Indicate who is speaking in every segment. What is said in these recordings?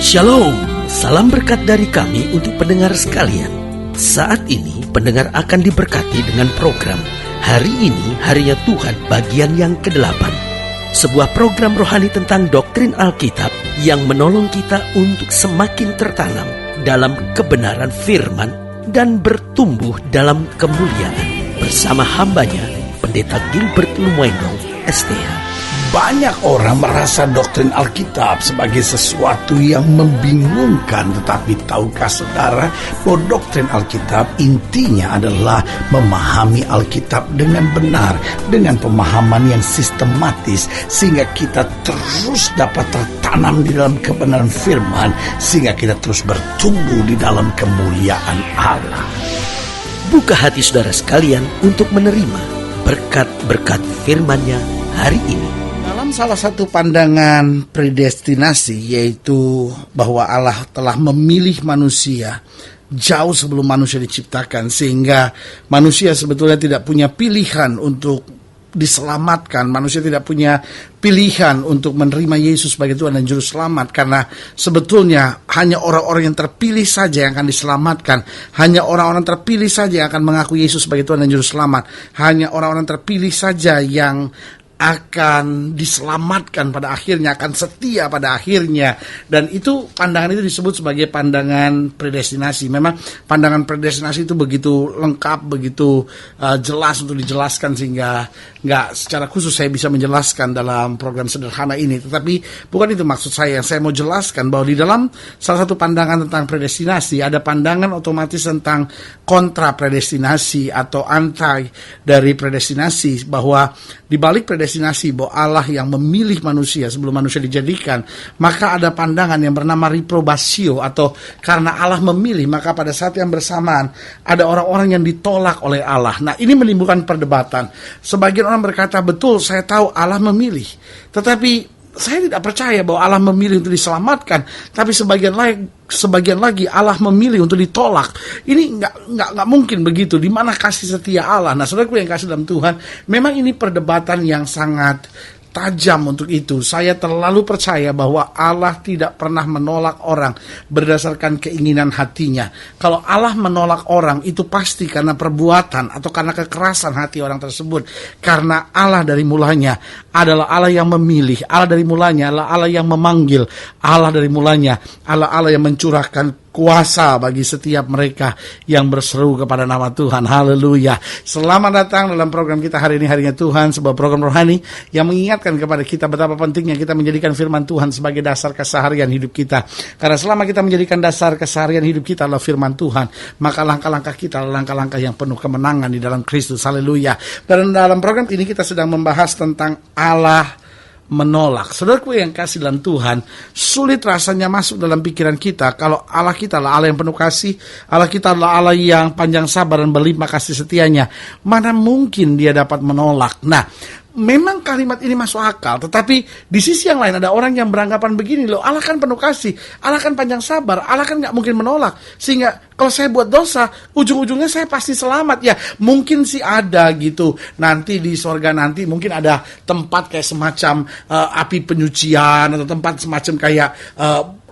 Speaker 1: Shalom, salam berkat dari kami untuk pendengar sekalian. Saat ini pendengar akan diberkati dengan program Hari Ini Harinya Tuhan bagian yang ke-8. Sebuah program rohani tentang doktrin Alkitab yang menolong kita untuk semakin tertanam dalam kebenaran firman dan bertumbuh dalam kemuliaan. Bersama hambanya, Pendeta Gilbert Lumwendong, STH.
Speaker 2: Banyak orang merasa doktrin Alkitab sebagai sesuatu yang membingungkan. Tetapi tahukah saudara bahwa doktrin Alkitab intinya adalah memahami Alkitab dengan benar, dengan pemahaman yang sistematis, sehingga kita terus dapat tertanam di dalam kebenaran firman, sehingga kita terus bertumbuh di dalam kemuliaan Allah.
Speaker 1: Buka hati saudara sekalian untuk menerima berkat-berkat firman-Nya hari ini.
Speaker 2: Dalam salah satu pandangan predestinasi, yaitu bahwa Allah telah memilih manusia jauh sebelum manusia diciptakan, sehingga manusia sebetulnya tidak punya pilihan untuk diselamatkan. Manusia tidak punya pilihan untuk menerima Yesus sebagai Tuhan dan Juru Selamat, karena sebetulnya hanya orang-orang yang terpilih saja yang akan diselamatkan. Hanya orang-orang terpilih saja yang akan mengaku Yesus sebagai Tuhan dan Juru Selamat. Hanya orang-orang terpilih saja yang akan diselamatkan pada akhirnya, akan setia pada akhirnya. Dan itu, pandangan itu disebut sebagai pandangan predestinasi. Memang pandangan predestinasi itu begitu lengkap, begitu jelas untuk dijelaskan, sehingga nggak secara khusus saya bisa menjelaskan dalam program sederhana ini. Tetapi bukan itu maksud saya. Yang saya mau jelaskan bahwa di dalam salah satu pandangan tentang predestinasi, ada pandangan otomatis tentang kontra predestinasi atau anti dari predestinasi, bahwa di balik predestinasi bahwa Allah yang memilih manusia sebelum manusia dijadikan, maka ada pandangan yang bernama reprobatio, atau karena Allah memilih, maka pada saat yang bersamaan ada orang-orang yang ditolak oleh Allah. Nah, ini menimbulkan perdebatan. Sebagian orang berkata, betul, saya tahu Allah memilih, tetapi saya tidak percaya bahwa Allah memilih untuk diselamatkan. Tapi sebagian lagi Allah memilih untuk ditolak. Ini nggak mungkin begitu. Di mana kasih setia Allah? Nah, saudaraku yang kasih dalam Tuhan, memang ini perdebatan yang sangat tajam untuk itu. Saya terlalu percaya bahwa Allah tidak pernah menolak orang berdasarkan keinginan hatinya. Kalau Allah menolak orang, itu pasti karena perbuatan atau karena kekerasan hati orang tersebut. Karena Allah dari mulanya adalah Allah yang memilih, Allah dari mulanya adalah Allah yang memanggil, Allah dari mulanya Allah yang mencurahkan kuasa bagi setiap mereka yang berseru kepada nama Tuhan. Haleluya. Selamat datang dalam program kita hari ini, Harinya Tuhan, sebuah program rohani yang mengingatkan kepada kita betapa pentingnya kita menjadikan firman Tuhan sebagai dasar keseharian hidup kita. Karena selama kita menjadikan dasar keseharian hidup kita adalah firman Tuhan, maka langkah-langkah kita adalah langkah-langkah yang penuh kemenangan di dalam Kristus. Haleluya. Dan dalam program ini kita sedang membahas tentang Allah menolak. Saudaraku yang kasih dalam Tuhan, sulit rasanya masuk dalam pikiran kita kalau Allah kita adalah Allah yang penuh kasih, Allah kita adalah Allah yang panjang sabar dan berlimpah kasih setianya. Mana mungkin dia dapat menolak? Nah, memang kalimat ini masuk akal, tetapi di sisi yang lain ada orang yang beranggapan begini, loh, Allah kan penuh kasih, Allah kan panjang sabar, Allah kan gak mungkin menolak, sehingga kalau saya buat dosa, ujung-ujungnya saya pasti selamat. Ya, mungkin sih ada gitu, nanti di sorga nanti mungkin ada tempat kayak semacam api penyucian, atau tempat semacam kayak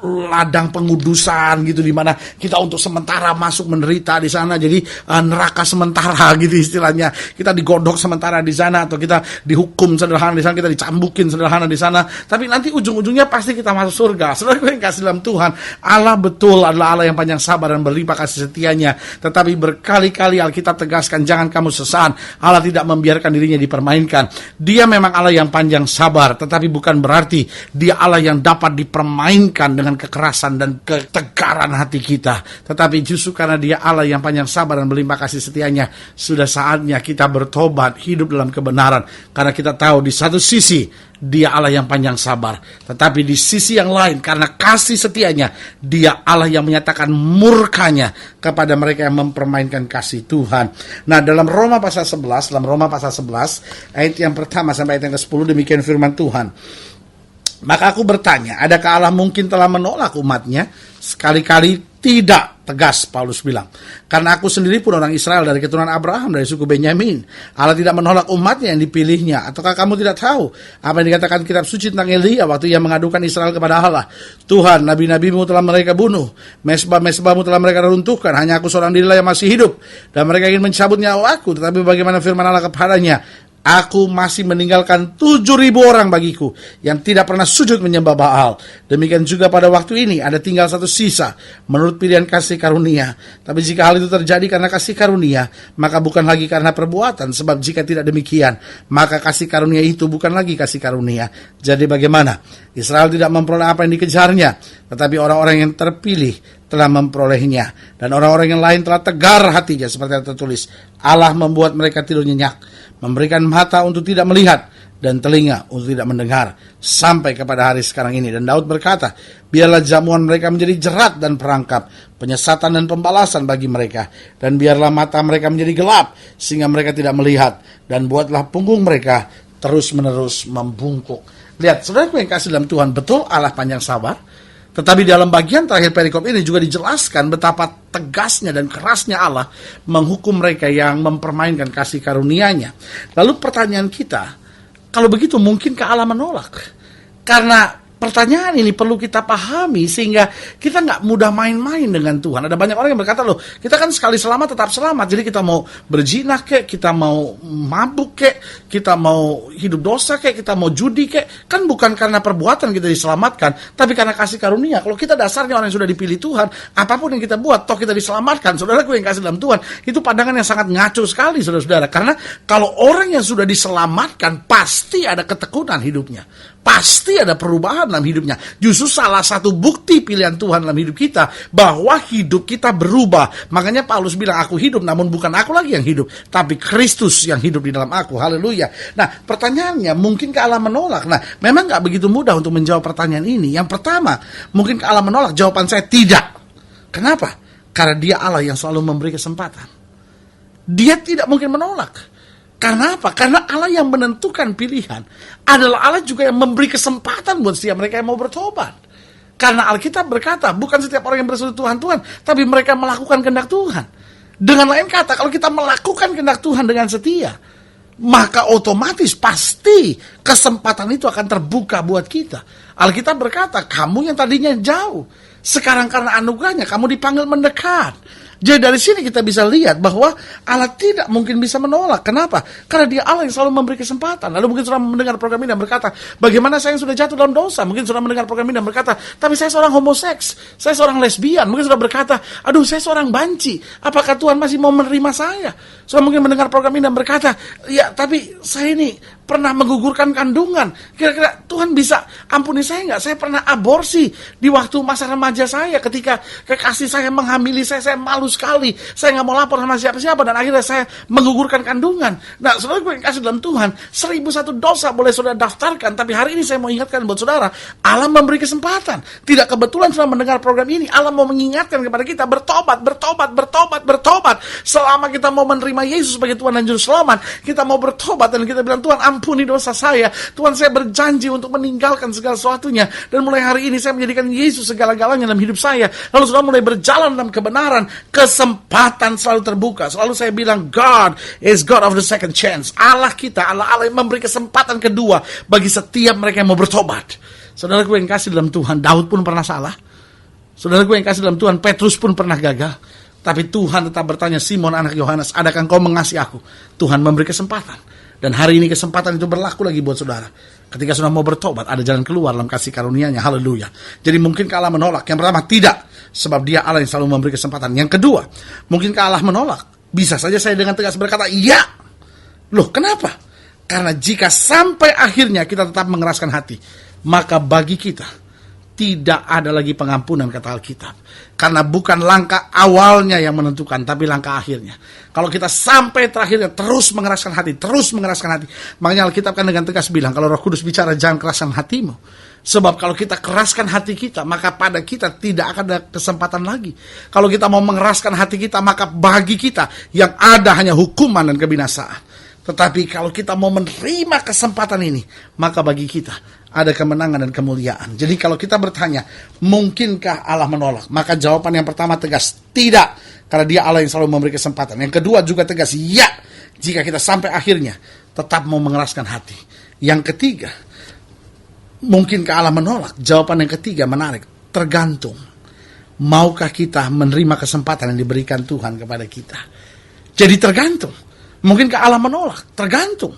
Speaker 2: ladang pengudusan gitu, di mana kita untuk sementara masuk menderita di sana, jadi neraka sementara gitu istilahnya. Kita digodok sementara di sana, atau kita dihukum sederhana di sana, kita dicambukin sederhana di sana, tapi nanti ujung-ujungnya pasti kita masuk surga. Saudara yang kasih dalam Tuhan, Allah betul adalah Allah yang panjang sabar dan berlimpah kasih setianya, tetapi berkali-kali Alkitab tegaskan, jangan kamu sesat. Allah tidak membiarkan dirinya dipermainkan. Dia memang Allah yang panjang sabar, tetapi bukan berarti dia Allah yang dapat dipermainkan dengan kekerasan dan ketegaran hati kita. Tetapi justru karena dia Allah yang panjang sabar dan berlimpah kasih setianya, sudah saatnya kita bertobat, hidup dalam kebenaran. Karena kita tahu di satu sisi dia Allah yang panjang sabar, tetapi di sisi yang lain karena kasih setianya, dia Allah yang menyatakan murkanya kepada mereka yang mempermainkan kasih Tuhan. Nah, dalam Roma pasal 11, ayat yang pertama sampai ayat yang ke-10, demikian firman Tuhan. Maka aku bertanya, adakah Allah mungkin telah menolak umatnya? Sekali-kali tidak. tegas Paulus bilang. Karena aku sendiri pun orang Israel dari keturunan Abraham, dari suku Benyamin. Allah tidak menolak umatnya yang dipilihnya. Ataukah kamu tidak tahu apa yang dikatakan kitab suci tentang Elia waktu ia mengadukan Israel kepada Allah? Tuhan, nabi-nabimu telah mereka bunuh, mesbah-mesbahmu telah mereka runtuhkan, hanya aku seorang dirilah yang masih hidup, dan mereka ingin mencabut nyawaku. Tetapi bagaimana firman Allah kepadanya? Aku masih meninggalkan 7.000 orang bagiku yang tidak pernah sujud menyembah Baal. Demikian juga pada waktu ini ada tinggal satu sisa menurut pilihan kasih karunia. Tapi jika hal itu terjadi karena kasih karunia, maka bukan lagi karena perbuatan. Sebab jika tidak demikian, maka kasih karunia itu bukan lagi kasih karunia. Jadi bagaimana? Israel tidak memperoleh apa yang dikejarnya, tetapi orang-orang yang terpilih telah memperolehnya. Dan orang-orang yang lain telah tegar hatinya, seperti yang tertulis. Allah membuat mereka tidur nyenyak, memberikan mata untuk tidak melihat dan telinga untuk tidak mendengar sampai kepada hari sekarang ini. Dan Daud berkata, biarlah jamuan mereka menjadi jerat dan perangkap, penyesatan dan pembalasan bagi mereka. Dan biarlah mata mereka menjadi gelap sehingga mereka tidak melihat, dan buatlah punggung mereka terus-menerus membungkuk. Lihat, saudaraku yang kasih dalam Tuhan, betul Allah panjang sabar. Tetapi dalam bagian terakhir perikop ini juga dijelaskan betapa tegasnya dan kerasnya Allah menghukum mereka yang mempermainkan kasih karunia-Nya. Lalu pertanyaan kita, kalau begitu mungkinkah Allah menolak? Karena pertanyaan ini perlu kita pahami sehingga kita nggak mudah main-main dengan Tuhan. Ada banyak orang yang berkata, loh, kita kan sekali selamat tetap selamat. Jadi kita mau berzina kek, kita mau mabuk kek, kita mau hidup dosa kek, kita mau judi kek, kan bukan karena perbuatan kita diselamatkan, tapi karena kasih karunia. Kalau kita dasarnya orang yang sudah dipilih Tuhan, apapun yang kita buat, toh kita diselamatkan. Saudaraku yang kasih dalam Tuhan, itu pandangan yang sangat ngaco sekali, saudara-saudara. Karena kalau orang yang sudah diselamatkan, pasti ada ketekunan hidupnya. Pasti ada perubahan dalam hidupnya. Justru salah satu bukti pilihan Tuhan dalam hidup kita, bahwa hidup kita berubah. Makanya Paulus bilang, aku hidup namun bukan aku lagi yang hidup, tapi Kristus yang hidup di dalam aku. Haleluya. Nah, pertanyaannya, mungkinkah Allah menolak? Nah, memang gak begitu mudah untuk menjawab pertanyaan ini. Yang pertama, mungkinkah Allah menolak? Jawaban saya tidak. Kenapa? Karena Dia Allah yang selalu memberi kesempatan. Dia tidak mungkin menolak. Karena apa? Karena Allah yang menentukan pilihan adalah Allah juga yang memberi kesempatan buat setiap mereka yang mau bertobat. Karena Alkitab berkata, bukan setiap orang yang berseru Tuhan, Tuhan, tapi mereka melakukan kehendak Tuhan. Dengan lain kata, kalau kita melakukan kehendak Tuhan dengan setia, maka otomatis pasti kesempatan itu akan terbuka buat kita. Alkitab berkata, kamu yang tadinya jauh, sekarang karena anugerahnya kamu dipanggil mendekat. Jadi dari sini kita bisa lihat bahwa Allah tidak mungkin bisa menolak. Kenapa? Karena Dia Allah yang selalu memberi kesempatan. Lalu mungkin saudara mendengar program ini dan berkata, bagaimana saya yang sudah jatuh dalam dosa? Mungkin saudara mendengar program ini dan berkata, tapi saya seorang homoseks, saya seorang lesbian. Mungkin saudara berkata, aduh saya seorang banci, apakah Tuhan masih mau menerima saya? Saudara mungkin mendengar program ini dan berkata, ya tapi saya ini pernah menggugurkan kandungan. Kira-kira Tuhan bisa ampuni saya nggak? Saya pernah aborsi di waktu masa remaja saya, ketika kekasih saya menghamili saya malu sekali. Saya nggak mau lapor sama siapa-siapa dan akhirnya saya menggugurkan kandungan. Nah, saudara gue yang kasih dalam Tuhan, 1001 dosa boleh saudara daftarkan, tapi hari ini saya mau ingatkan buat saudara, Allah memberi kesempatan. Tidak kebetulan saudara mendengar program ini, Allah mau mengingatkan kepada kita bertobat, bertobat, bertobat, bertobat. Selama kita mau menerima Yesus sebagai Tuhan dan Juru Selamat, kita mau bertobat dan kita bilang, Tuhan ampuni dosa saya. Tuhan, saya berjanji untuk meninggalkan segala sesuatunya, dan mulai hari ini saya menjadikan Yesus segala-galanya dalam hidup saya. Lalu saudara mulai berjalan dalam kebenaran. Kesempatan selalu terbuka. Selalu saya bilang, God is God of the second chance. Allah kita, Allah yang memberi kesempatan kedua bagi setiap mereka yang mau bertobat. Saudaraku yang kasih dalam Tuhan, Daud pun pernah salah. Saudaraku yang kasih dalam Tuhan, Petrus pun pernah gagal. Tapi Tuhan tetap bertanya, Simon anak Yohanes, adakah engkau mengasihi aku? Tuhan memberi kesempatan. Dan hari ini kesempatan itu berlaku lagi buat saudara. Ketika saudara mau bertobat, ada jalan keluar dalam kasih karunia-Nya. Haleluya. Jadi mungkinkah Allah menolak? Yang pertama, tidak. Sebab Dia Allah yang selalu memberi kesempatan. Yang kedua, mungkinkah Allah menolak? Bisa saja saya dengan tegas berkata, iya. Loh, kenapa? Karena jika sampai akhirnya kita tetap mengeraskan hati, maka bagi kita tidak ada lagi pengampunan, kata Alkitab. Karena bukan langkah awalnya yang menentukan, tapi langkah akhirnya. Kalau kita sampai terakhirnya terus mengeraskan hati, makanya Alkitab kan dengan tegas bilang, kalau Roh Kudus bicara, jangan keraskan hatimu. Sebab kalau kita keraskan hati kita, maka pada kita tidak akan ada kesempatan lagi. Kalau kita mau mengeraskan hati kita, maka bagi kita yang ada hanya hukuman dan kebinasaan. Tetapi kalau kita mau menerima kesempatan ini, maka bagi kita ada kemenangan dan kemuliaan. Jadi kalau kita bertanya, mungkinkah Allah menolak? Maka jawaban yang pertama tegas, tidak. Karena dia Allah yang selalu memberi kesempatan. Yang kedua juga tegas, ya. Jika kita sampai akhirnya tetap mau mengeraskan hati. Yang ketiga, mungkinkah Allah menolak? Jawaban yang ketiga menarik, tergantung. Maukah kita menerima kesempatan yang diberikan Tuhan kepada kita? Jadi tergantung. Mungkinkah Allah menolak? Tergantung.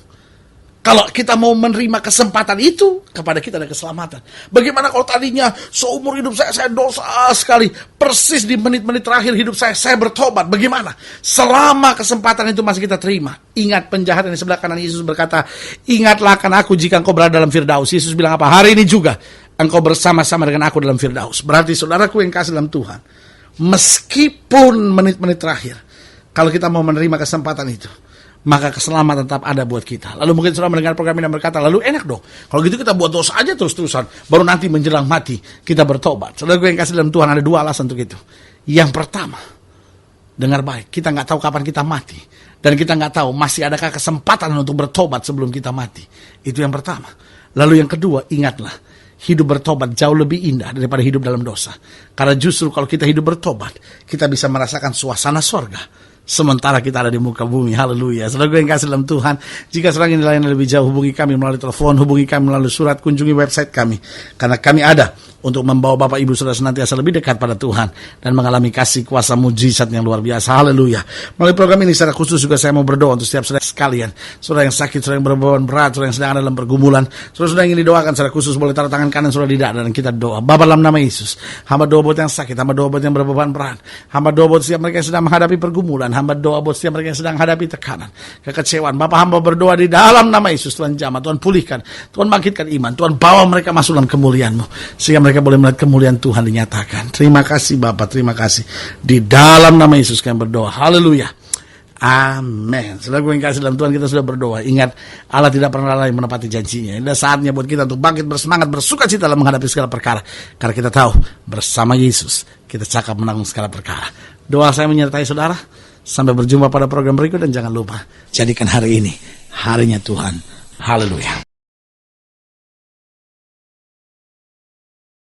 Speaker 2: Kalau kita mau menerima kesempatan itu, kepada kita ada keselamatan. Bagaimana kalau tadinya seumur hidup saya dosa sekali. Persis di menit-menit terakhir hidup saya bertobat. Bagaimana? Selama kesempatan itu masih kita terima. Ingat penjahat yang di sebelah kanan Yesus berkata, ingatlah akan aku jika engkau berada dalam Firdaus. Yesus bilang apa? Hari ini juga engkau bersama-sama dengan aku dalam Firdaus. Berarti saudaraku yang kasih dalam Tuhan, meskipun menit-menit terakhir, kalau kita mau menerima kesempatan itu, maka keselamatan tetap ada buat kita. Lalu mungkin saudara mendengar program ini dan berkata, lalu enak dong. Kalau gitu kita buat dosa aja terus-terusan. Baru nanti menjelang mati kita bertobat. Saudara gue yang kasih dalam Tuhan, ada dua alasan untuk itu. Yang pertama, dengar baik, kita nggak tahu kapan kita mati. Dan kita nggak tahu masih adakah kesempatan untuk bertobat sebelum kita mati. Itu yang pertama. Lalu yang kedua, ingatlah, hidup bertobat jauh lebih indah daripada hidup dalam dosa. Karena justru kalau kita hidup bertobat, kita bisa merasakan suasana sorga. Sementara kita ada di muka bumi. Haleluya. Saudara gue yang kasih dalam Tuhan, jika saudara ingin dilayani lebih jauh, hubungi kami melalui telepon, hubungi kami melalui surat, kunjungi website kami. Karena kami ada untuk membawa Bapak Ibu Saudara senantiasa lebih dekat pada Tuhan dan mengalami kasih kuasa mujizat yang luar biasa. Haleluya. Melalui program ini secara khusus juga saya mau berdoa untuk setiap saudara sekalian. Saudara yang sakit, saudara yang berbeban berat, saudara yang sedang ada dalam pergumulan, saudara yang ingin didoakan secara khusus, boleh taruh tangan kanan saudara di dada dan kita doa. Bapa dalam nama Yesus, hamba doa buat yang sakit, hamba doa buat yang berbeban berat, hamba doa buat setiap mereka yang sedang menghadapi pergumulan, hamba doa buat setiap mereka yang sedang menghadapi tekanan, kekecewaan. Bapak, hamba berdoa di dalam nama Yesus, Tuhan jamah, Tuhan pulihkan, Tuhan bangkitkan iman, Tuhan bawa mereka masuk dalam kemuliaan-Mu sehingga mereka boleh melihat kemuliaan Tuhan dinyatakan. Terima kasih Bapak, terima kasih. Di dalam nama Yesus kami berdoa. Haleluya. Amin. Saudara gue yang kasih dalam Tuhan, kita sudah berdoa. Ingat, Allah tidak pernah lalai menepati janjinya. Ini saatnya buat kita untuk bangkit bersemangat, bersuka cita dalam menghadapi segala perkara. Karena kita tahu, bersama Yesus, kita cakap menanggung segala perkara. Doa saya menyertai saudara. Sampai berjumpa pada program berikut dan jangan lupa, jadikan hari ini harinya Tuhan. Haleluya.